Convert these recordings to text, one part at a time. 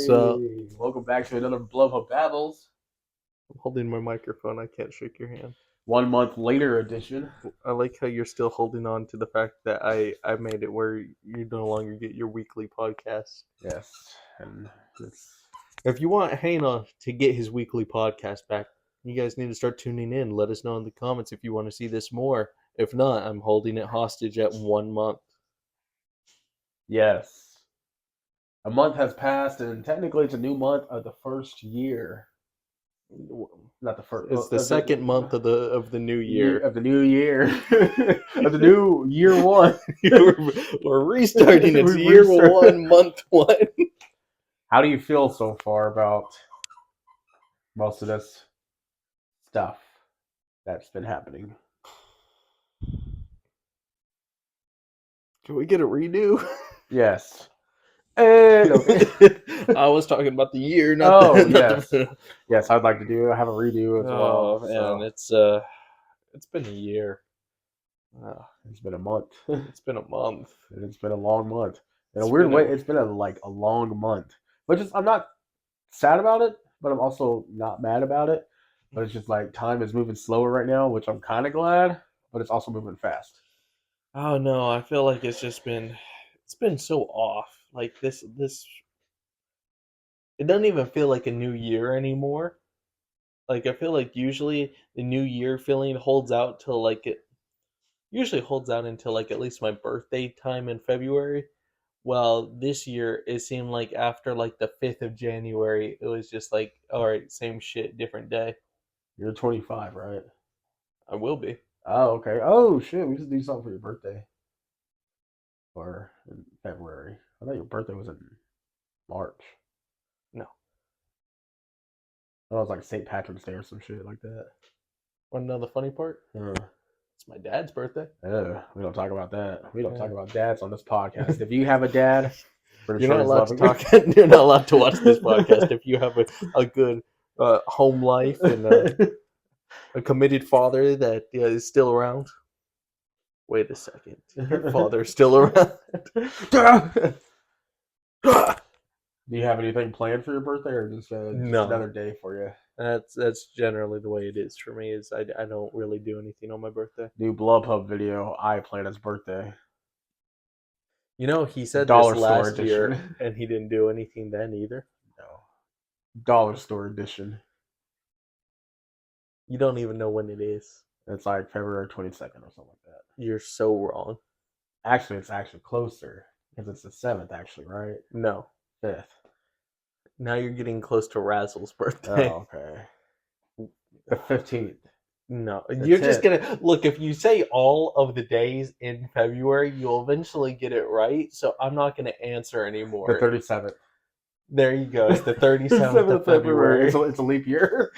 What's up? Welcome back to another BlubHub Babbles. I'm holding my microphone. I can't shake your hand. 1 month later edition. I like how you're still holding on to the fact that I made it where you no longer get your weekly podcast. Yes, and it's If you want Hannah to get his weekly podcast back, you guys need to start tuning in. Let us know in the comments if you want to see this more. If not, I'm holding it hostage at 1 month. yes. A month has passed, and technically it's a new month of the first year. Not the first. It's the second month of the new year. Of the new year. Of the new year one. We're restarting. It's We year restart. 1, month 1. How do you feel so far about most of this stuff that's been happening? Can we get a redo? Yes. And okay. I was talking about the year, yes. Yes, I'd like to have a redo as well. Man, it's been a year. It's been a month. It's been a month. It's been a long month. In a It's weird been way, a- it's been a long month. But just I'm not sad about it, but I'm also not mad about it. But it's just like time is moving slower right now, which I'm kind of glad, but it's also moving fast. Oh no, I feel like it's been so off. Like this it doesn't even feel like a new year anymore. Like I feel like usually the new year feeling holds out till like it usually holds out until like at least my birthday time in February. Well, this year it seemed like after like the 5th of January, it was just like, all right, same shit, different day. You're 25, right? I will be. Oh, okay. Oh shit, we should do something for your birthday. Or in February. I thought your birthday was in March. No. I thought it was like St. Patrick's Day or some shit like that. Want to know the funny part? Uh, It's my dad's birthday. we don't talk about that. We don't Yeah. talk about dads on this podcast. If you have a dad, pretty You're sure not he's allowed to loving talk. You're not allowed to watch this podcast if you have a good home life and a committed father that is still around. Wait a second. Your father's still around? Do you have anything planned for your birthday, or just No. another day for you? That's generally the way it is for me. Is I don't really do anything on my birthday. New BlubHub video. I plan his birthday. You know, he said Dollar this store last year, edition. and he didn't do anything then either. No, dollar store edition. You don't even know when it is. It's like February 22nd or something like that. You're so wrong. Actually, it's actually closer because it's the 7th. Actually, right? No. 5th. Now you're getting close to Razzle's birthday. Oh, okay. The 15th. No, The you're just 10th. gonna look. If you say all of the days in February, you'll eventually get it right. So I'm not gonna answer anymore. The 37th. There you go. It's the 37th of February. It's a leap year.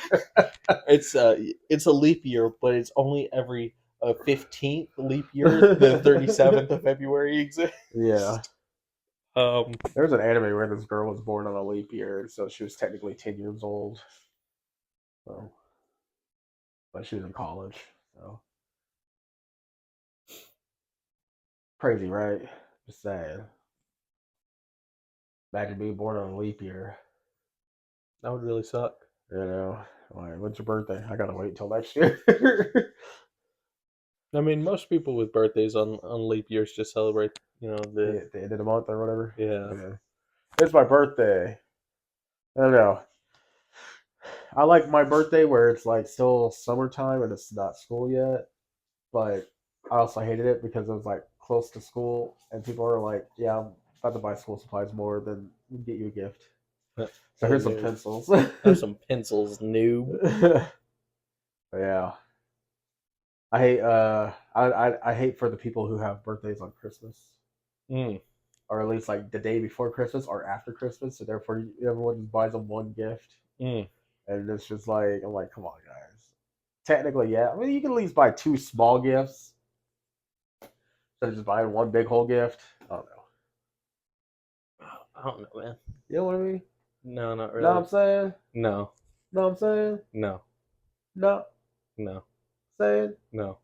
It's a leap year, but it's only every 15th leap year. The 37th of February exists. Yeah. Um, There was an anime where this girl was born on a leap year, so she was technically 10 years old. So, but she was in college. So crazy, right? Just saying. Imagine being born on a leap year. that would really suck. You know, like, when's your birthday? I gotta wait until next year. I mean, most people with birthdays on leap years just celebrate, the The end of the month or whatever. yeah. It's my birthday. I don't know. I like my birthday where it's like still summertime and it's not school yet, but I also hated it because it was like close to school and people are like, "Yeah, I'm about to buy school supplies more than get you a gift." So here's some Noob. pencils. Have some pencils, noob. Yeah, I hate I hate for the people who have birthdays on Christmas, Mm. or at least like the day before Christmas or after Christmas. So therefore, everyone just buys them one gift, Mm. and it's just like I'm like, come on, guys. Technically, yeah. I mean, you can at least buy two small gifts instead of just buying one big whole gift. I don't know. I don't know, man. You know what I mean? No, not Know what really. I'm saying? No, Know what I'm saying? no, No, no, saying? no.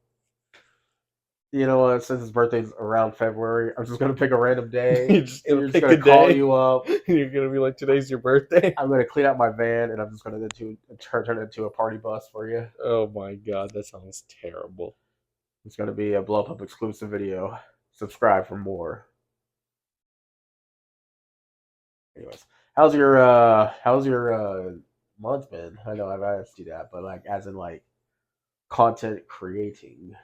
You know what? Since his birthday's around February, I'm just gonna pick a random day. You're just And gonna you're just pick gonna a call day. you up. You're gonna be like, today's your birthday. I'm gonna clean out my van, and I'm just gonna turn it into a party bus for you. Oh my god, that sounds terrible. It's gonna be a BlubHub exclusive video. Subscribe for more. Anyways, how's your month been? I know I've asked you that, but like as in like content creating,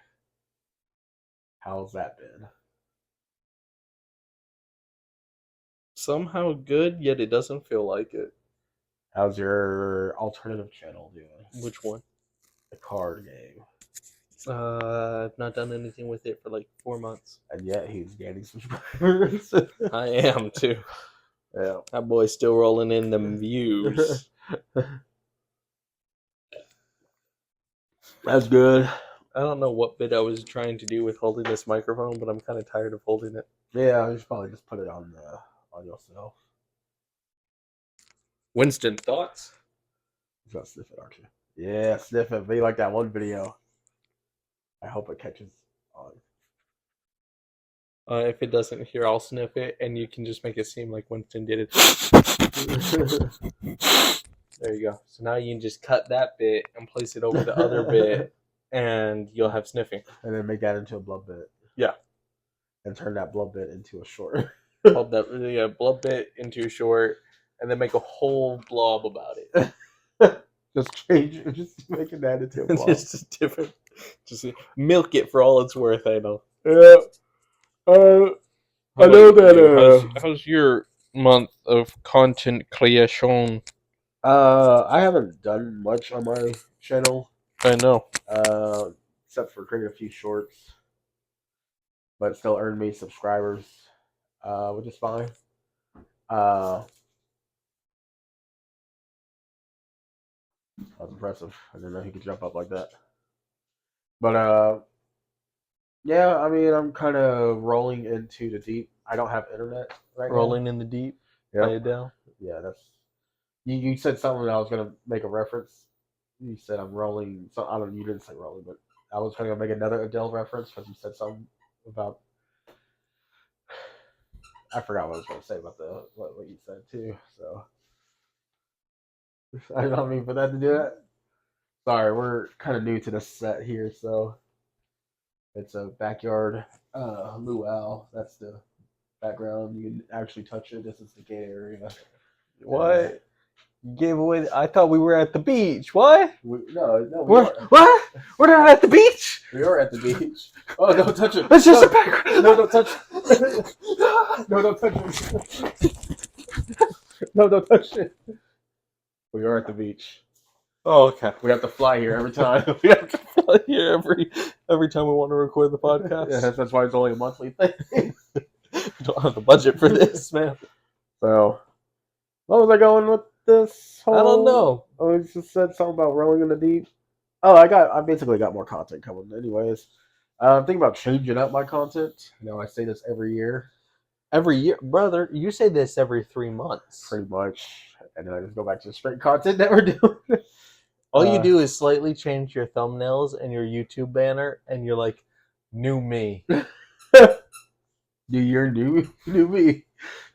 how's that been? Somehow good, yet it doesn't feel like it. How's your alternative channel doing? Which one? The card game. I've not done anything with it for like 4 months. And yet he's gaining subscribers. I am too. Yeah. That boy's still rolling in them views. That's good. I don't know what bit I was trying to do with holding this microphone, but I'm kind of tired of holding it. Yeah, you should probably just put it on yourself. Winston, thoughts? You gotta sniff it, aren't you? Yeah, sniff it. Be like that one video. I hope it catches on. If it doesn't, here, I'll sniff it, and you can just make it seem like Winston did it. There you go. So now you can just cut that bit and place it over the other bit, and you'll have sniffing. And then make that into a blub bit. Yeah. And turn that blub bit into a short. Hold that blub bit into a short, and then make a whole blob about it. Just making that into a blob. Just different. Just milk it for all it's worth. I know. Yeah. I know that. How's your month of content creation? I haven't done much on my channel. I know. Except for creating a few shorts, but it still earned me subscribers, which is fine. That was impressive. I didn't know he could jump up like that. But yeah, I mean, I'm kind of rolling into the deep. I don't have internet right now. Rolling in the deep. Yeah. Lay it down. Yeah, that's. You said something that I was gonna make a reference. You said I'm rolling. So I don't. You didn't say rolling, but I was gonna make another Adele reference because you said something about. I forgot what I was gonna say about what you said too. So I don't mean for that to do that. Sorry, we're kind of new to the set here, so it's a backyard luau. That's the background. You can actually touch it. This is the gate area. What? You gave away. I thought we were at the beach. What? No, What? We're not at the beach. We are at the beach. Oh, don't touch it. It's just no, a background. No, don't touch it. No, don't touch it. No, don't touch it. We are at the beach. Oh, okay. We have to fly here every time. We have to fly here every time we want to record the podcast. Yeah, that's why it's only a monthly thing. We don't have the budget for this, man. So, what was I going with this whole? I don't know. Oh, you just said something about rolling in the deep. Oh, I basically got more content coming. Anyways, I'm thinking about changing up my content. You know, I say this every year. Every year, brother, you say this every 3 months. Pretty much. And then I just go back to the straight content that we're doing. All you do is slightly change your thumbnails and your YouTube banner, and you're like, new me. New year, new me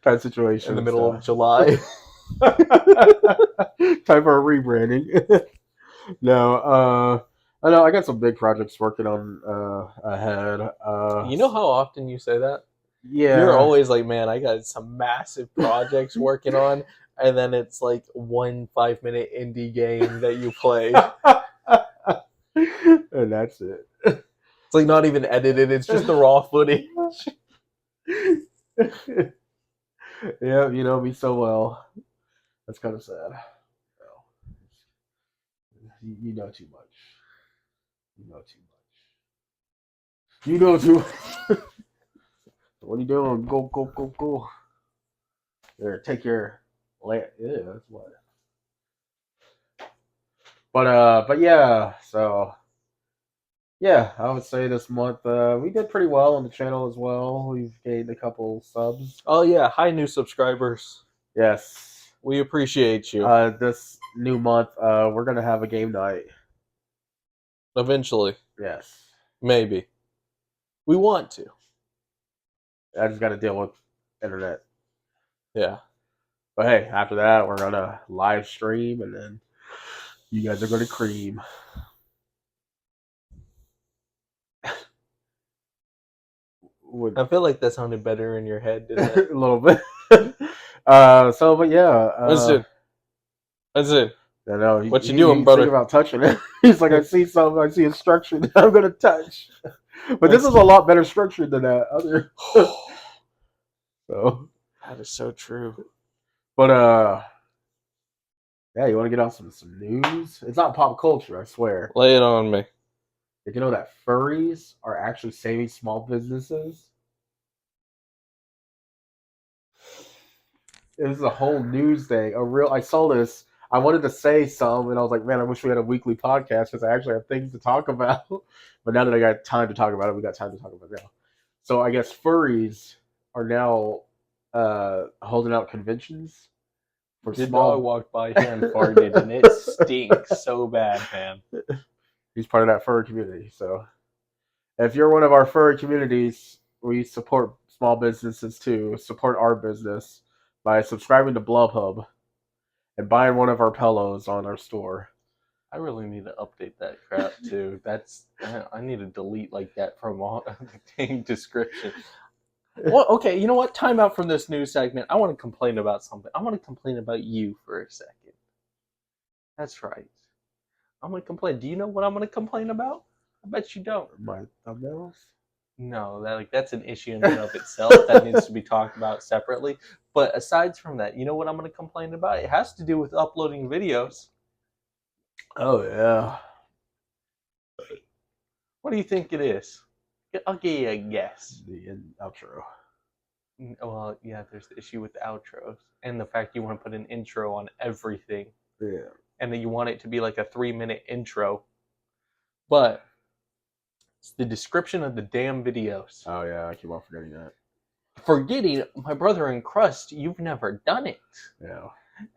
type situation. In the middle of July. Time for a rebranding. No, I know I got some big projects working on ahead. You know how often you say that? Yeah. You're always like, man, I got some massive projects working on, and then it's like 1 5-minute indie game that you play. And that's it. It's like not even edited, it's just the raw footage. Yeah, you know me so well. That's kind of sad. You know too much. You know too much. You know too much. What are you doing? Go. There, take your land. Yeah, that's what. But yeah, so yeah, I would say this month we did pretty well on the channel as well. We've gained a couple subs. Oh yeah, hi new subscribers. Yes. We appreciate you. This new month, we're gonna have a game night. Eventually. Yes. Maybe. We want to. I just got to deal with internet. Yeah. But hey, after that, we're gonna live stream, and then you guys are gonna cream. I feel like that sounded better in your head, didn't it? A little bit. But yeah. Listen. I know What you doing, he's brother? thinking about touching it. He's like, I see something, I see a structure that I'm gonna touch. But this Listen. is a lot better structured than that other. So That is so true. But yeah, you want to get on some news? It's not pop culture, I swear. Lay it on me. Did you know that furries are actually saving small businesses? This is a whole news thing. I saw this. I wanted to say some, and I was like, man, I wish we had a weekly podcast because I actually have things to talk about. But now that I got time to talk about it, we got time to talk about it now. So I guess furries are now holding out conventions for The small. dog walked by here and farted, and it stinks so bad, man. He's part of that furry community. So if you're one of our furry communities, we support small businesses too. Support our business by subscribing to BlubHub and buying one of our pillows on our store. I really need to update that crap too. I need to delete like that from all the dang description. Well, okay, you know what? Time out from this news segment. I want to complain about something. I want to complain about you for a second. That's right. I'm going to complain. Do you know what I'm going to complain about? I bet you don't. My thumbnails? No, that's an issue in and of itself that needs to be talked about separately. But aside from that, you know what I'm going to complain about? It has to do with uploading videos. Oh, yeah. What do you think it is? I'll give you a guess. The outro. Well, yeah, there's the issue with the outros and the fact you want to put an intro on everything. Yeah. And then you want it to be like a 3-minute intro. But it's the description of the damn videos. Oh, yeah, I keep on forgetting that. Forgetting, my brother in crust, you've never done it. Yeah.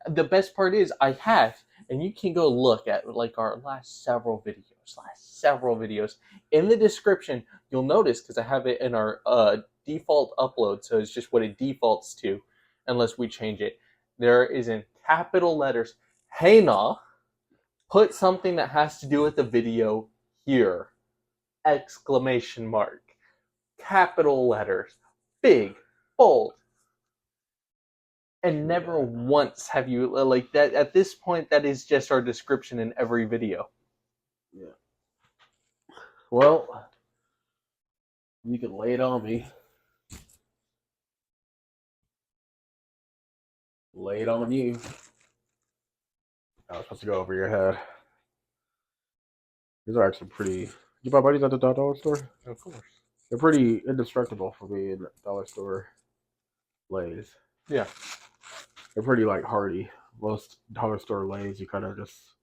The best part is I have, and you can go look at like our last several videos. In the description, you'll notice, because I have it in our default upload, so it's just what it defaults to, unless we change it. There is in capital letters, "Hey nah, put something that has to do with the video here!" Exclamation mark. Capital letters, big, bold. And never once have you, like that, at this point, that is just our description in every video. Yeah. Well, you can lay it on me. Lay it on you. I was supposed to go over your head. These are actually pretty. You buy buddies at the dollar store? Of course. They're pretty indestructible for being dollar store Lays. Yeah. They're pretty like hardy. Most dollar store Lays, you kind of just.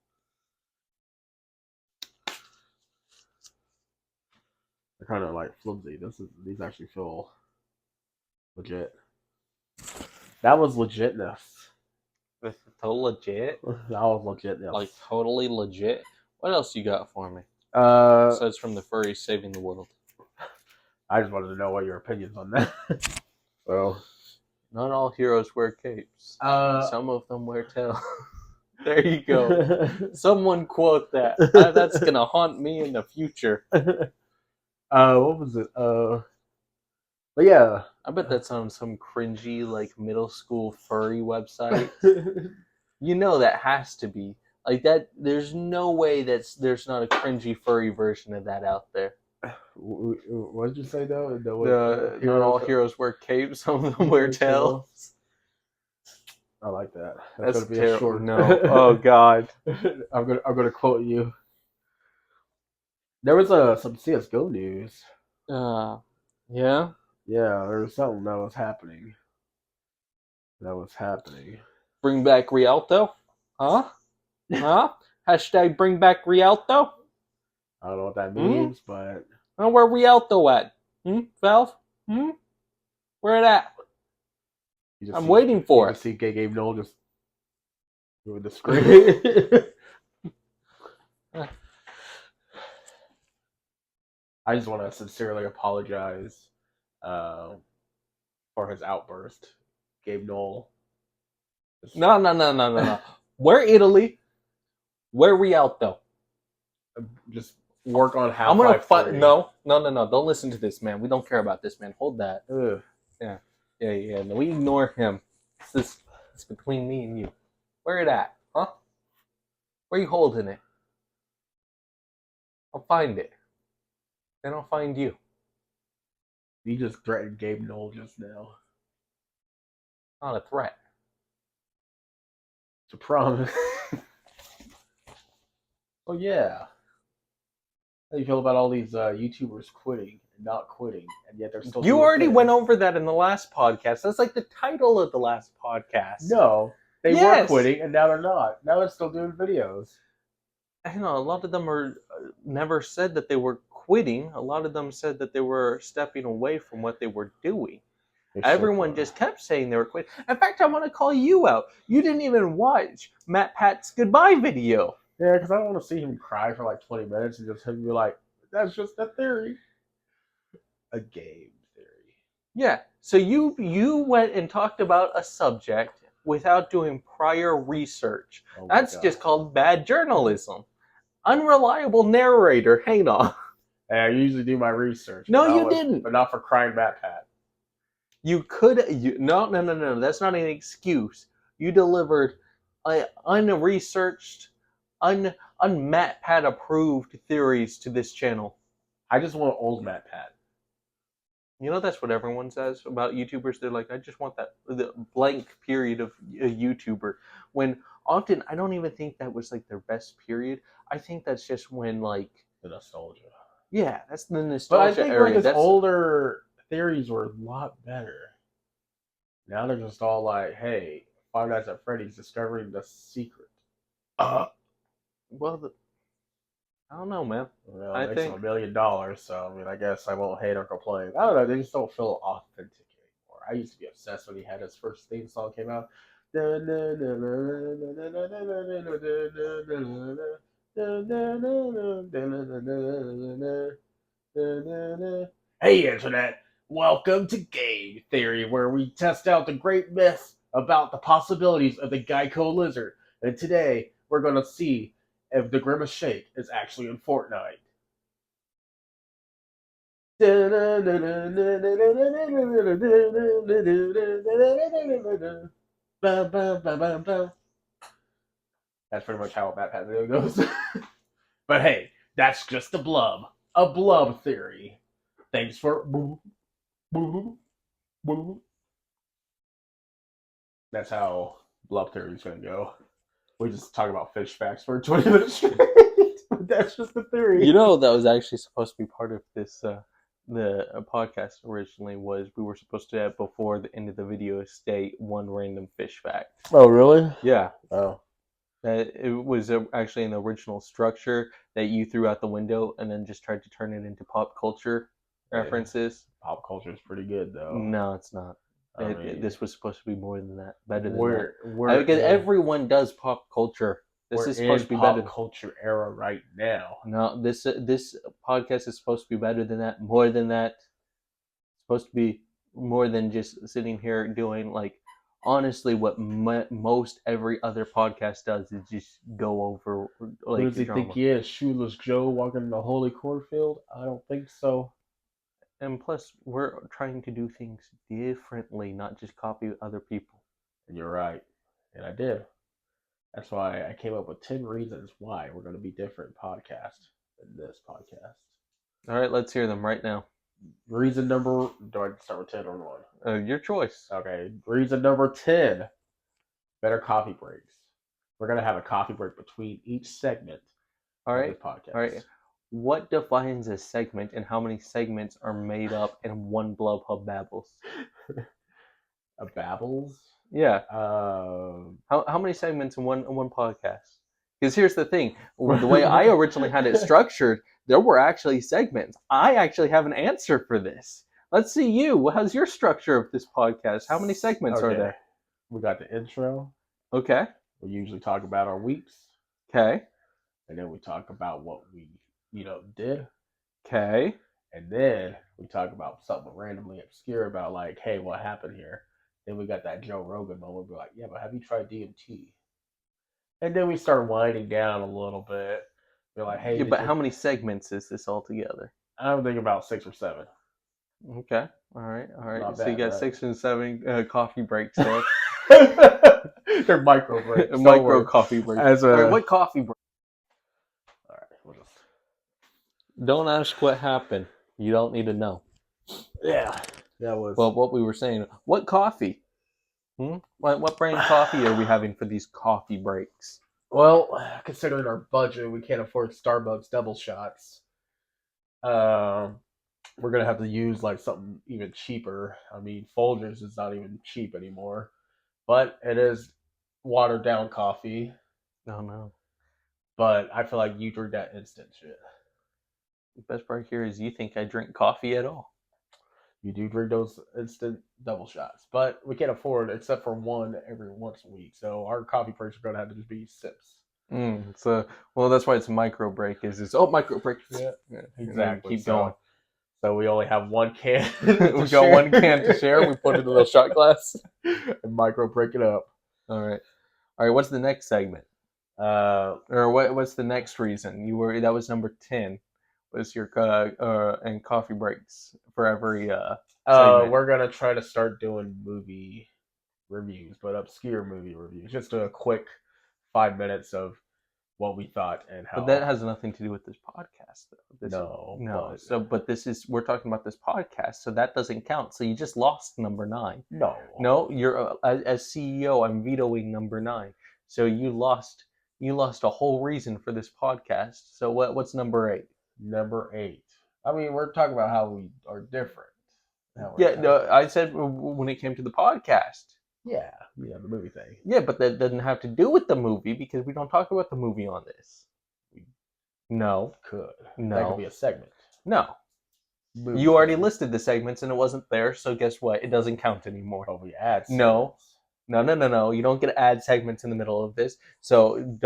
They're kind of like flimsy. These actually feel legit. That was legitness. That's total legit. That was legitness. Like totally legit. What else you got for me? So Besides from the furries saving the world. I just wanted to know what your opinions on that. So, not all heroes wear capes. Some of them wear tails. There you go. Someone quote that. That's gonna haunt me in the future. What was it? But yeah, I bet that's on some cringy like middle school furry website. You know that has to be like that. There's no way there's not a cringy furry version of that out there. What did you say though? Not all heroes wear capes. Some of them wear tails. I like that. That's gonna be terrible. a short. No. Oh God. I'm gonna quote you. There was some CS:GO news. Yeah. Yeah, there was something that was happening. Bring back Rialto? Huh? Hashtag bring back Rialto? I don't know what that means, but Where Rialto at? Valve? Where it at? I'm waiting for it. You see Gabe Noel just moving the screen. I just want to sincerely apologize uh, for his outburst. Gabe Knoll. No. We're Italy. Where we out though? Just work on I'm gonna Half-Life fight. 3. No. Don't listen to this, man. We don't care about this, man. Hold that. Ugh. Yeah. No, we ignore him. It's between me and you. Where it at, huh? Where you holding it? I'll find it. Then I'll find you. You just threatened Gabe Knoll just now. Not a threat. It's a promise. Oh yeah. How do you feel about all these YouTubers quitting and not quitting, and yet they're still? You doing already things? went over that in the last podcast. That's like the title of the last podcast. No, they were quitting, and now they're not. Now they're still doing videos. I know a lot of them are never said that they were quitting. A lot of them said that they were stepping away from what they were doing. Everyone just kept saying they were quitting. In fact, I want to call you out. You didn't even watch Matt Pat's goodbye video. Yeah, because I don't want to see him cry for like 20 minutes and just him be like, "That's just a theory, a game theory." Yeah. So you went and talked about a subject without doing prior research. Oh That's just called bad journalism. Unreliable narrator. Hang on. Hey, I usually do my research. No, you didn't. But not for crying Matt Pat. You could. No. That's not an excuse. You delivered unresearched, Matt Pat approved theories to this channel. I just want old Matt Pat. You know, that's what everyone says about YouTubers. They're like, I just want the blank period of a YouTuber. When often, I don't even think that was like their best period. I think that's just when like The nostalgia. Yeah, that's the nostalgia But I think area. like his older theories were a lot better. Now they're just all like, "Hey, Five Nights at Freddy's discovering the secret." Well, I don't know, man. Well, I it makes think him $1 million, so I mean, I guess I won't hate or complain. I don't know, they just don't feel authentic anymore. I used to be obsessed when he had his first theme song came out. Hey, Internet! Welcome to Game Theory, where we test out the great myths about the possibilities of the Geico lizard. And today, we're going to see if the Grimace Shake is actually in Fortnite. That's pretty much how that video goes. But hey, that's just a blub theory. Thanks for. That's how blub theory is going to go. We just talk about fish facts for 20 minutes straight. But that's just the theory. You know, that was actually supposed to be part of this. The podcast originally was we were supposed to have before the end of the video state one random fish fact. Oh, really? Yeah. Oh. It was actually an original structure that you threw out the window and then just tried to turn it into pop culture references. Pop culture is pretty good, though. No, it's not. This was supposed to be more than that. Better than that. Because everyone does pop culture. This is supposed to be pop better. Culture era right now. No, this podcast is supposed to be better than that. More than that. It's supposed to be more than just sitting here doing like. Honestly, what most every other podcast does is just go over like. Who does he think he is? Shoeless Joe walking in the holy cornfield? I don't think so. And plus, we're trying to do things differently, not just copy other people. And you're right, and I did. That's why I came up with 10 reasons why we're going to be different podcast than this podcast. All right, let's hear them right now. Reason number... Do I start with 10 or 1? Your choice. Okay. Reason number 10. Better coffee breaks. We're going to have a coffee break between each segment of this podcast. All right. What defines a segment and how many segments are made up in one BlubHub Babbles? A Babbles? Yeah. How many segments in one podcast? Because here's the thing. The way I originally had it structured, there were actually segments. I actually have an answer for this. Let's see you. How's your structure of this podcast? How many segments are there? We got the intro. Okay. We usually talk about our weeks. Okay. And then we talk about what we, did. Okay. And then we talk about something randomly obscure about like, hey, what happened here? Then we got that Joe Rogan moment. We're like, yeah, but have you tried DMT? And then we start winding down a little bit. We're like, hey, Yeah, did but you? how many segments is this altogether? I'm thinking about 6 or 7. Okay. All right. Not So you bad, got right? 6 and 7 coffee breaks there. They're micro breaks. Don't Micro worry. coffee breaks. As All a right, what coffee break? all right, we'll just Don't ask what happened. You don't need to know. yeah, that was Well, what we were saying. What coffee? What brand coffee are we having for these coffee breaks? well. Considering our budget, we can't afford Starbucks double shots. Um, we're gonna have to use like something even cheaper. I mean, Folgers is not even cheap anymore, but it is watered down coffee. Oh no. But I feel like you drink that instant shit. The best part here is you think I drink coffee at all. You do drink those instant double shots, but we can't afford except for one every once a week. So our coffee breaks are gonna have to just be sips. So, well, that's why it's micro break. Micro break. Yeah, And then exactly. keep going. So we only have one can. We got one can to share. We put it in a little shot glass. and micro break it up. All right. What's the next segment? Or what's the next reason that was number 10? Was your and coffee breaks for every segment. We're gonna try to start doing movie reviews, but obscure movie reviews. Just a quick 5 minutes of what we thought and how. But that has nothing to do with this podcast, though. No. But we're talking about this podcast, so that doesn't count. So you just lost number 9. No, You're as CEO. I'm vetoing number 9. So you lost a whole reason for this podcast. So what's number 8? Number 8. I mean, we're talking about how we are different. I said when it came to the podcast. Yeah, the movie thing. Yeah, but that doesn't have to do with the movie because we don't talk about the movie on this. No. That could be a segment. No. Movie You already segment. listed the segments and it wasn't there, so guess what? It doesn't count anymore. Oh, we add No. segments. No. You don't get to add segments in the middle of this. So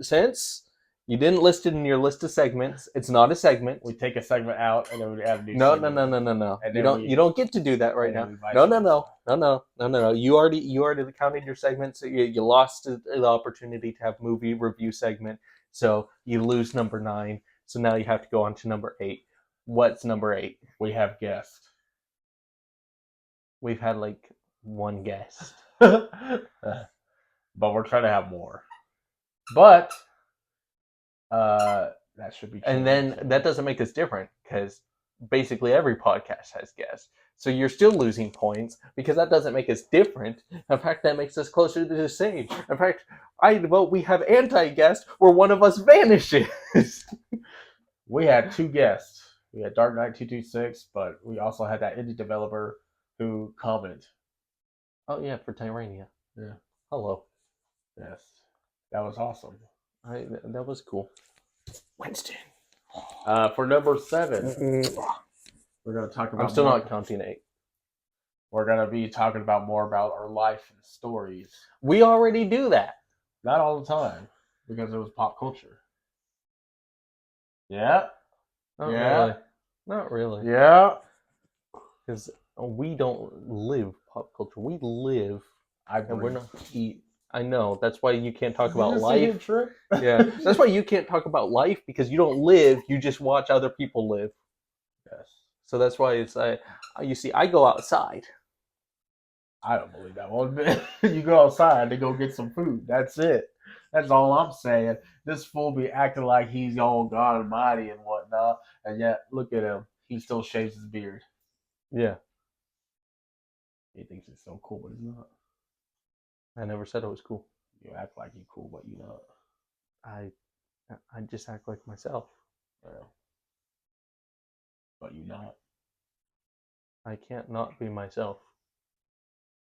since you didn't list it in your list of segments, it's not a segment. We take a segment out and then we add a new No. segment. No. And You then you don't get to do that right and now. then we vice No. You already counted your segments. You lost the opportunity to have movie review segment, so you lose number 9. So now you have to go on to number 8. What's number 8? We have guests. We've had like one guest. But we're trying to have more. But that should be. And then that doesn't make us different because basically every podcast has guests. So you're still losing points because that doesn't make us different. In fact, that makes us closer to the same. In fact, I vote we have anti-guest where one of us vanishes. We had 2 guests. We had Dark Knight 226, but we also had that indie developer who commented. Oh yeah, for Tyrania. Yeah. Hello. Yes, that was awesome. That was cool. Winston. For number 7, we're going to talk about. I'm still not counting 8. We're going to be talking about more about our life and stories. We already do that. Not all the time, because it was pop culture. Yeah. Not really. Yeah. Because we don't live pop culture. We live, and we're not eat. I know. That's why you can't talk about life. Yeah. That's why you can't talk about life because you don't live. You just watch other people live. Yes. So that's why it's you see, I go outside. I don't believe that one bit. You go outside to go get some food. That's it. That's all I'm saying. This fool be acting like he's all God Almighty and whatnot, and yet look at him. He still shaves his beard. Yeah. He thinks it's so cool, but he's not. I never said it was cool. You act like you're cool, but you're not. I just act like myself. Well, but you're not. I can't not be myself.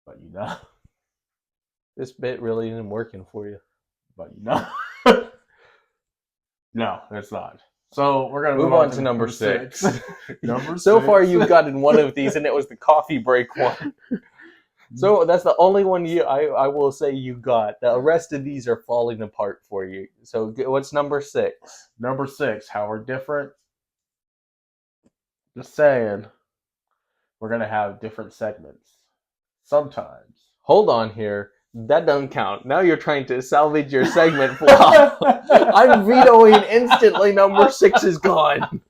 But you're not. This bit really isn't working for you. But you're not. No, it's not. So we're gonna Move on to number 6. Number So 6. far, you've gotten one of these, and it was the coffee break one. So that's the only one I will say you got. The rest of these are falling apart for you. So what's number 6? Number 6, how we're different. Just saying, we're gonna have different segments. Sometimes. Hold on here. That doesn't count. Now you're trying to salvage your segment flaw. I'm vetoing instantly. Number 6 is gone.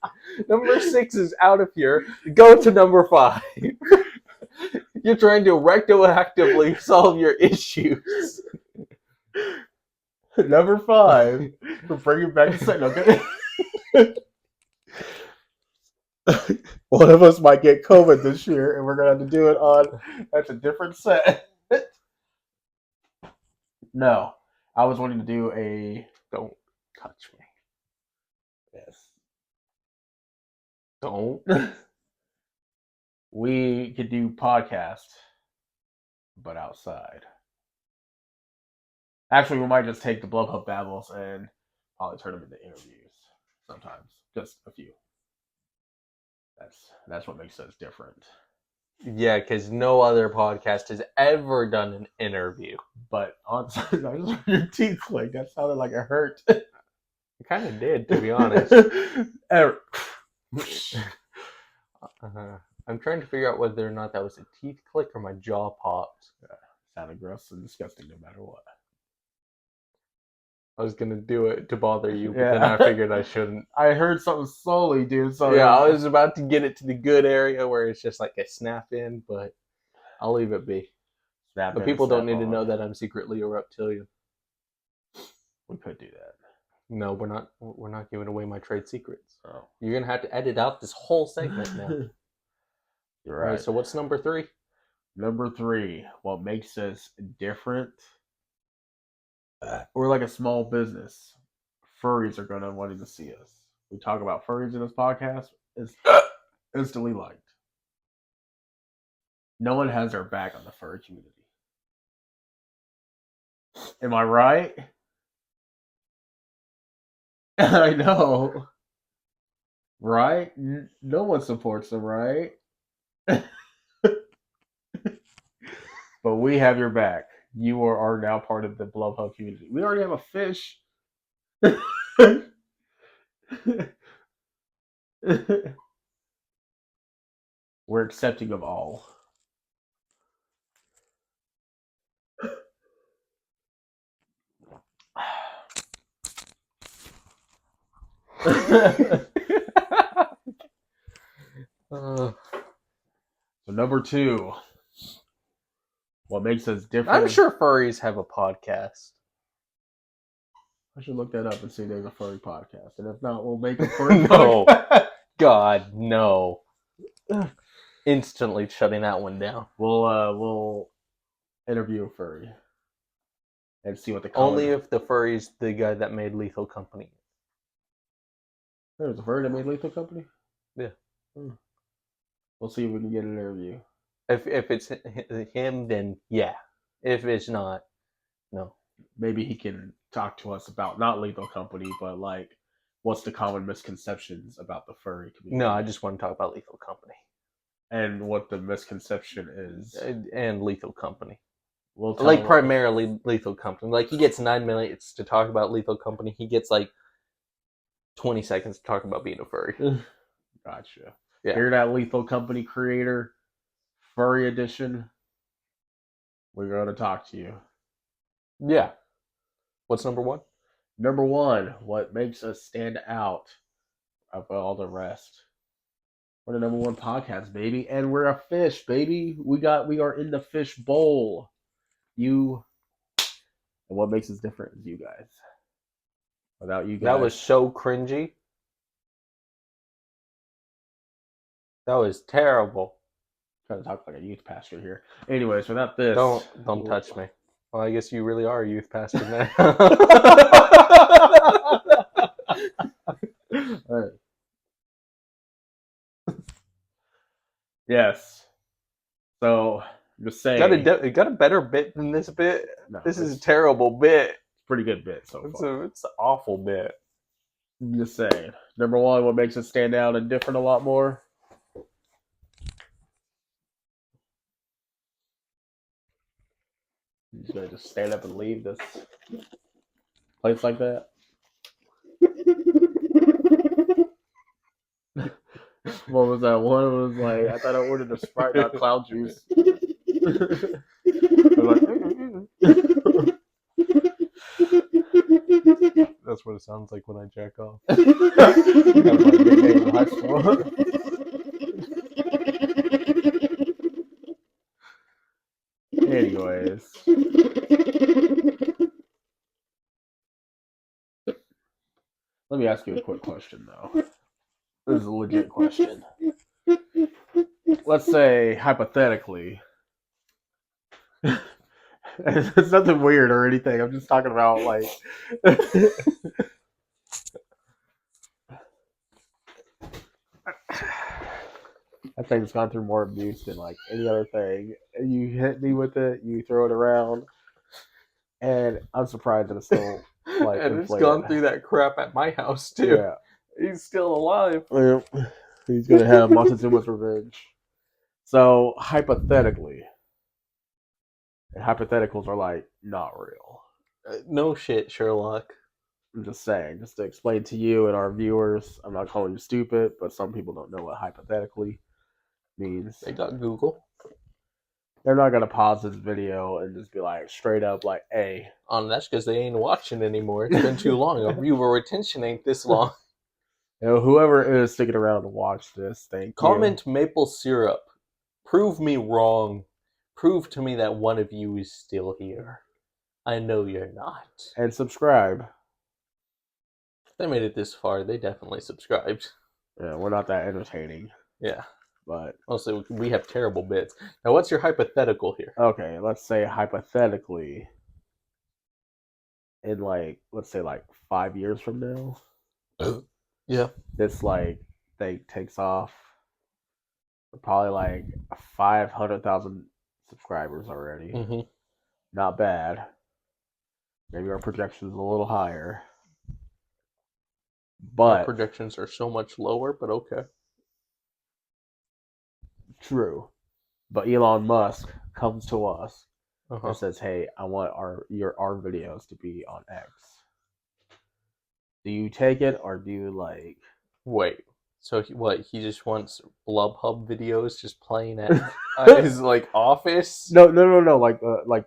Number 6 is out of here. Go to number 5. You're trying to retroactively solve your issues. Number 5. We're bringing back the segment. Okay. One of us might get COVID this year, and we're gonna have to do it on. That's a different set. No, I was wanting to do a. Don't touch me. Yes. Don't. We could do podcast, but outside. Actually, we might just take the BlubHub Babbles and probably turn them into interviews sometimes. Just a few. That's what makes us different. Yeah, because no other podcast has ever done an interview. But on your teeth click, that sounded like it hurt. It kind of did, to be honest. I'm trying to figure out whether or not that was a teeth click or my jaw popped. Yeah, sounded gross and disgusting no matter what. I was going to do it to bother you, but then I figured I shouldn't. I heard something slowly, dude. So yeah, I was about to get it to the good area where it's just like a snap in, but I'll leave it be. But people don't need to know that I'm secretly a reptilian. We could do that. No, we're not. We're not giving away my trade secrets. Oh. You're gonna have to edit out this whole segment now. You're right. Right, so what's number 3? Number 3, what makes us different? We're like a small business. Furries are gonna wanting to see us. We talk about furries in this podcast. It's instantly liked. No one has our back on the furry community. Am I right? I know. Right? No one supports them, right? But we have your back. You are now part of the BlubHub community. We already have a fish. We're accepting of all. So number 2, what makes us different? I'm sure furries have a podcast. I should look that up and see if there's a furry podcast, and if not, we'll make a furry No. podcast. God, no. Instantly shutting that one down. We'll interview a furry and see what the Only if the furry's the guy that made Lethal Company. There's a furry that made Lethal Company. Yeah. We'll see if we can get an interview. If it's him, then yeah. If it's not, no. Maybe he can talk to us about not Lethal Company, but like what's the common misconceptions about the furry community. No, I just want to talk about Lethal Company. And what the misconception is. And Lethal Company. We'll like primarily Lethal Company. Like he gets 9 minutes to talk about Lethal Company. He gets like 20 seconds to talk about being a furry. Gotcha. Yeah. Hear that, Lethal Company creator? Furry edition. We're going to talk to you. Yeah. What's number 1? Number 1, what makes us stand out of all the rest? We're the number 1 podcast, baby, and we're a fish, baby. We are in the fish bowl. And what makes us different is you guys. Without you guys, that was so cringy. That was terrible. I'm trying to talk like a youth pastor here. Anyways, without this, don't touch me. Well, I guess you really are a youth pastor now. Right. Yes. So, just saying. Got a better bit than this bit? No, this is a terrible bit. Pretty good bit so far. It's an awful bit. Just saying. Number 1, what makes it stand out and different a lot more? You just gonna just stand up and leave this place like that? What was that? One was like, I thought I ordered a Sprite, not cloud juice. I was like, That's what it sounds like when I jack off. that was my nickname in high school. Anyways, let me ask you a quick question, though. This is a legit question. Let's say, hypothetically, it's nothing weird or anything. I'm just talking about, like, that thing's gone through more abuse than, like, any other thing. You hit me with it, you throw it around, and I'm surprised that it's still, like, And it's inflated. gone through that crap at my house too. Yeah. He's still alive. Well, he's gonna have Montezuma's revenge. So hypothetically, and hypotheticals are like not real. No shit, Sherlock. I'm just saying, just to explain to you and our viewers. I'm not calling you stupid, but some people don't know what hypothetically means. They got Google. They're not gonna pause this video and just be like straight up like, "Hey." That's because they ain't watching anymore. It's been too long. Our viewer retention ain't this long. You know, whoever is sticking around to watch this, thank Comment maple syrup. Prove me wrong. Prove to me that one of you is still here. I know you're not. you. And subscribe. If they made it this far, they definitely subscribed. Yeah, we're not that entertaining, Yeah. but Mostly we have terrible bits. Now, what's your hypothetical here? okay, let's say hypothetically, in like, let's say like 5 years from now, Yeah. this like thing takes off. We're probably like 500,000 subscribers already. Mm-hmm. Not bad. Maybe our projections a little higher, Our but projections are so much lower, but okay. true. But Elon Musk comes to us Uh-huh. and says, "Hey, I want our videos to be on X. Do you take it or do you like?" Wait. So he just wants BlubHub videos just playing at his like office? No. Like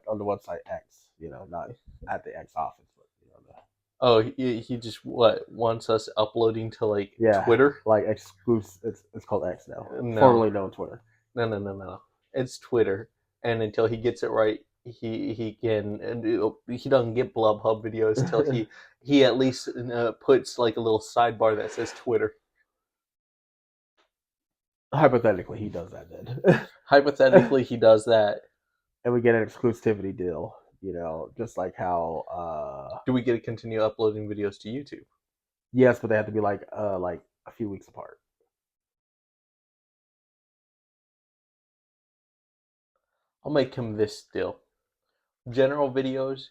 on the website X. You know, not at the X office, but you know the. Oh, he just wants us uploading to like Yeah, Twitter? like exclusive. It's called X now, No. formerly known Twitter. No. It's Twitter, and until he gets it right, he can. And he doesn't get BlubHub videos till he at least puts like a little sidebar that says Twitter. Hypothetically, he does that then, Hypothetically, he does that. and we get an exclusivity deal. You know, just like how. Do we get to continue uploading videos to YouTube? Yes, but they have to be like a few weeks apart. I'll make him this deal. General videos,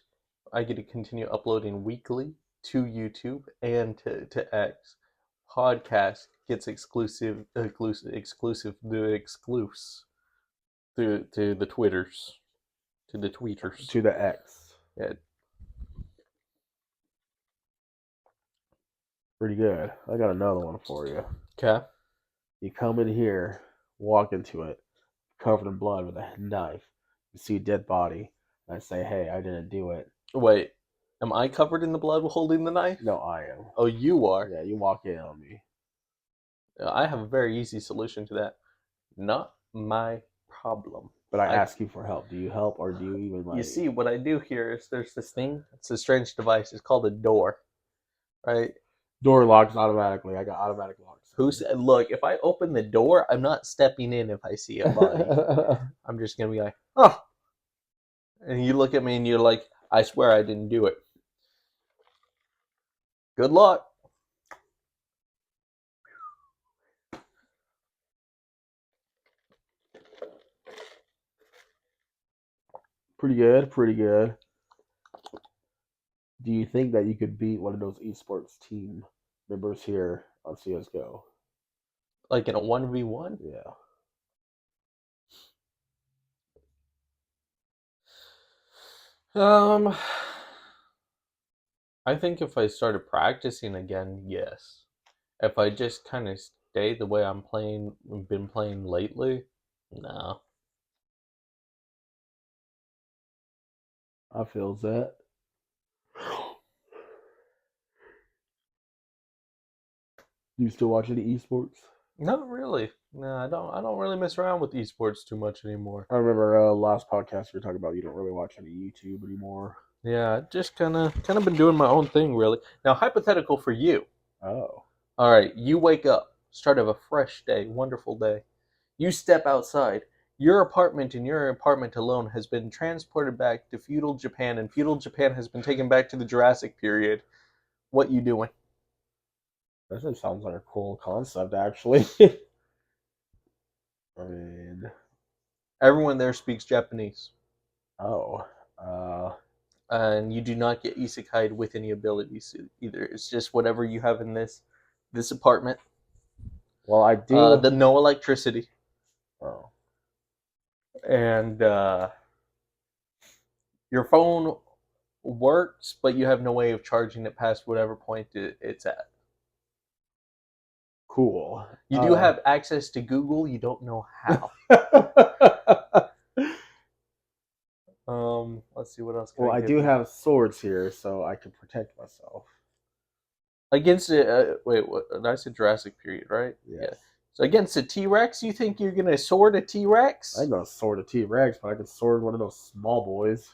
I get to continue uploading weekly to YouTube and to X. Podcast gets exclusive to the Twitters, to the tweeters. To the X. Yeah. Pretty good. I got another one for you. Okay. You come in here, walk into it, covered in blood with a knife. You see a dead body. And I say, "Hey, I didn't do it." Wait, am I covered in the blood holding the knife? No, I am. Oh, you are. Yeah, you walk in on me. I have a very easy solution to that. Not my problem. But I ask you for help. Do you help or do you even like? You see, what I do here is there's this thing. It's a strange device. It's called a door, right? Door locks automatically. I got automatic locks. Who said? Look, if I open the door, I'm not stepping in. If I see a body, I'm just gonna be like, "Oh," and you look at me and you're like, "I swear I didn't do it." Good luck. Pretty good. Pretty good. Do you think that you could beat one of those esports team members here on CS:GO? Like in a 1v1? Yeah. I think if I started practicing again, yes. If I just kind of day the way been playing lately. No. I feels that. You still watch any esports? Not really. No, I don't really mess around with esports too much anymore. I remember last podcast we were talking about you don't really watch any YouTube anymore. Yeah, just kind of been doing my own thing really. Now, hypothetical for you. Oh. All right, you wake up, start of a fresh day, wonderful day. You step outside. Your apartment and your apartment alone has been transported back to feudal Japan, and feudal Japan has been taken back to the Jurassic period. What you doing? That just sounds like a cool concept, actually. I mean, Everyone there speaks Japanese, oh, and you do not get isekai'd with any abilities either. It's just whatever you have in this apartment. well, I do. The no electricity, Oh, and your phone works, but you have no way of charging it past whatever point it's at. cool. You do have access to Google. You don't know how. Let's see what else. Can well, I give do you? have swords here, so I can protect myself. Against it. Wait, what? That's a Jurassic period, right? Yes. Yeah. So against a T-Rex, you think you're gonna sword a T-Rex? I ain't gonna sword a T-Rex, but I can sword one of those small boys.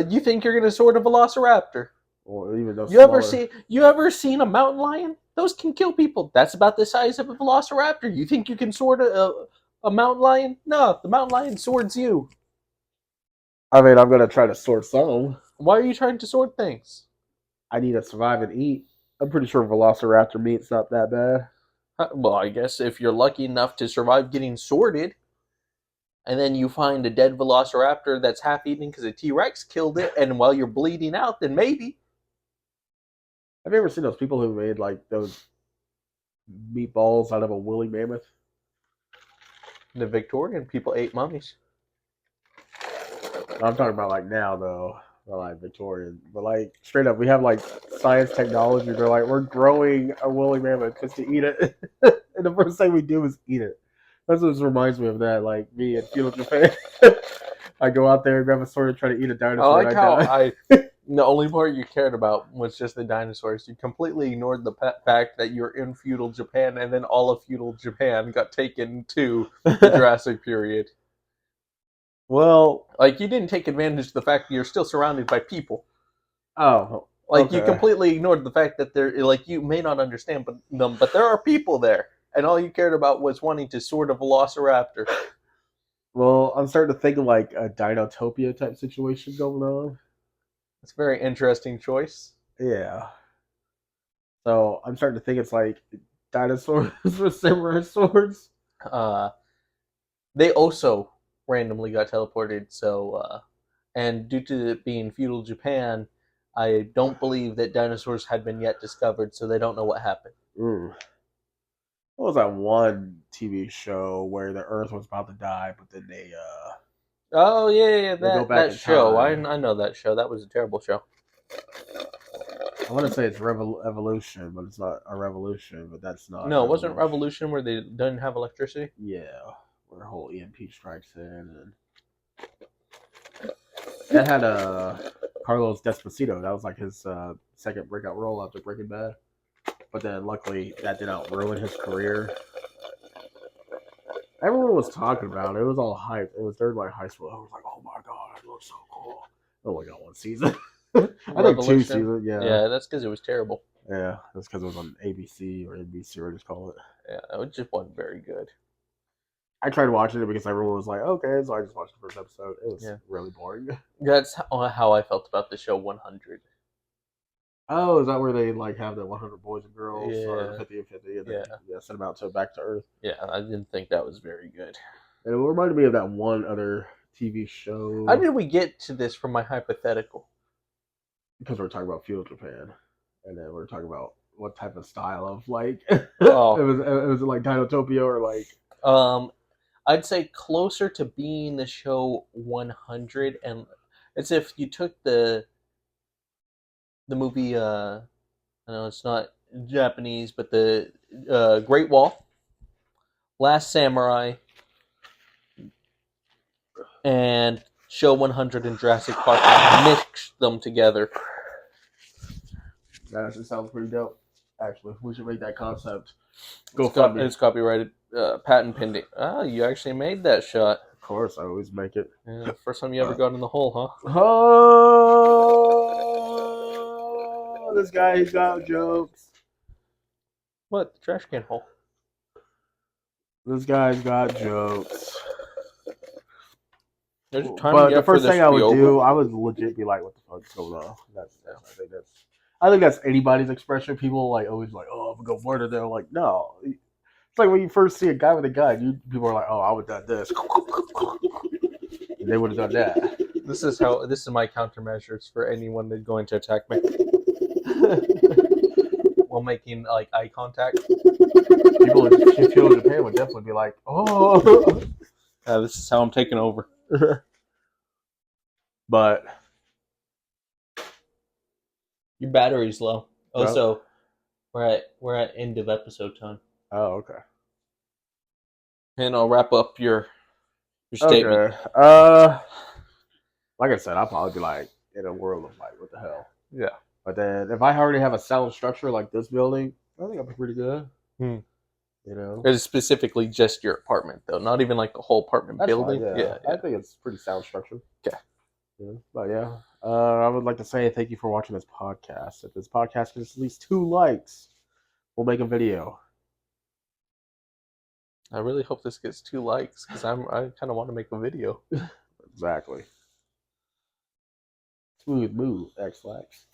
You think you're gonna sword a Velociraptor? Or even those You ever seen a mountain lion? Those can kill people. That's about the size of a Velociraptor. You think you can sword a mountain lion? No, the mountain lion swords you. I mean, I'm gonna try to sword some. Why are you trying to sword things? I need to survive and eat. I'm pretty sure Velociraptor meat's not that bad. Well, I guess if you're lucky enough to survive getting sworded, and then you find a dead Velociraptor that's half eaten because a T-Rex killed it, and while you're bleeding out, then maybe. Have you ever seen those people who made like those meatballs out of a woolly mammoth? The Victorian people ate mummies. I'm talking about like now though, not like Victorian, but like straight up, we have like science technology. They're like, we're growing a woolly mammoth just to eat it, and the first thing we do is eat it. That's what reminds me of that. Like me in feudal Japan, I go out there, grab a sword, and try to eat a I dinosaur. like and how die. the only part you cared about was just the dinosaurs. You completely ignored the fact that you're in feudal Japan, and then all of feudal Japan got taken to the Jurassic period. Well, Like, you didn't take advantage of the fact that you're still surrounded by people. oh, Like, okay. you completely ignored the fact that like, you may not understand but there are people there. And all you cared about was wanting to sword a Velociraptor. Well, I'm starting to think of like a Dinotopia type situation going on. It's a very interesting choice. Yeah. So I'm starting to think it's like dinosaurs with samurai swords. They also randomly got teleported, so and due to it being feudal Japan, I don't believe that dinosaurs had been yet discovered, so they don't know what happened. What was that one TV show where the Earth was about to die, but then they Oh yeah, they go back that in show. time. I know that show. That was a terrible show. I want to say it's Evolution, but it's not a revolution. But that's not. No, it wasn't Revolution where they didn't have electricity. Yeah, where a whole EMP strikes in, and that had Carlos Despacito. That was like his second breakout role after Breaking Bad. But then luckily that did not ruin his career. Everyone was talking about it. It was all hype. It was during my high school. I was like, oh my god, it looks so cool. I only got one season. I think 2 seasons, yeah. Yeah, that's because it was terrible. Yeah, that's because it was on ABC or NBC, or just call it. Yeah, it just wasn't very good. I tried watching it because everyone was like, okay, so I just watched the first episode. It was really boring. That's how I felt about the show 100. Oh, is that where they like have the 100 boys and girls or 50 and 50 and then send them out to back to Earth? Yeah, I didn't think that was very good. And it reminded me of that one other TV show. How did we get to this from my hypothetical? Because we're talking about feudal Japan, and then we're talking about what type of style of like Oh. it was like Dinotopia or like I'd say closer to being the show 100, and it's if you took the movie I know it's not Japanese, but the Great Wall, Last Samurai, and Show 100 in Jurassic Park and mix them together. That actually sounds pretty dope. Actually, we should make that concept. It's copyrighted, patent pending. Ah, you actually made that shot. Of course, I always make it. Yeah, first time you ever got in the hole, huh? Oh, this guy's got jokes. What? The trash can hole. This guy's got jokes. There's a time But yet the first for this thing I would to be do, over. I would legit be like, "What the fuck's going on?" I think that's anybody's expression. People like always like, "Oh, I'm gonna go murder them." Like, no. It's like when you first see a guy with a gun, people are like, "Oh, I would have done this," and they would have done that. This is my countermeasures for anyone that's going to attack me. While making like eye contact. People in Japan would definitely be like, "Oh." This is how I'm taking over. But Your battery's low. Oh, No. so we're at end of episode time, oh, okay. and I'll wrap up your statement. Okay. Like I said, I'll probably be like in a world of like, what the hell? Yeah. But then if I already have a sound structure like this building, I think I'll be pretty good. Hmm. You know, It's specifically just your apartment, though, not even like the whole apartment That's building. fine, Yeah. I think it's pretty sound structured. Okay. Yeah. But yeah, I would like to say thank you for watching this podcast. If this podcast gets at least 2 likes, we'll make a video. I really hope this gets 2 likes because I kind of want to make a video. Exactly. Smooth move, X-Lax.